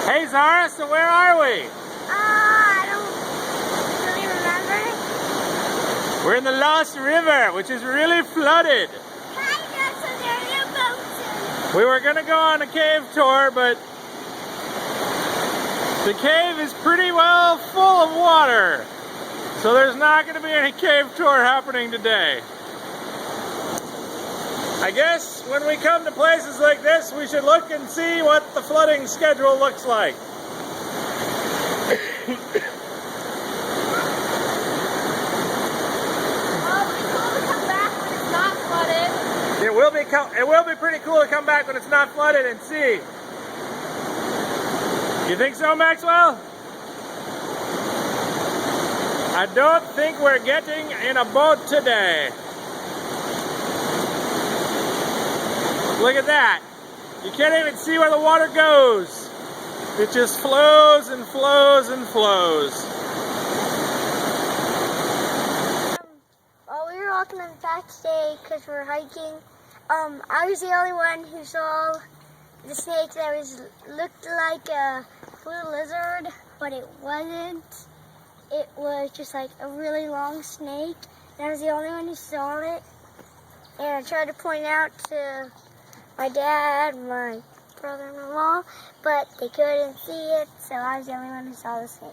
Hey Zara, so where are we? I don't really remember. We're in the Lost River, which is really flooded. Kinda, so there are boats in. We were gonna go on a cave tour, but the cave is pretty well full of water. So there's not gonna be any cave tour happening today. I guess when we come to places like this, we should look and see what the flooding schedule looks like. It will be pretty cool to come back when it's not flooded and see. You think so, Maxwell? I don't think we're getting in a boat today. Look at that. You can't even see where the water goes. It just flows and flows and flows. While we were walking on the back today because we were hiking, I was the only one who saw the snake that looked like a blue lizard, but it wasn't. It was just like a really long snake, and I was the only one who saw it. And I tried to point out to my dad, my brother and my mom, but they couldn't see it, so I was the only one who saw the snake.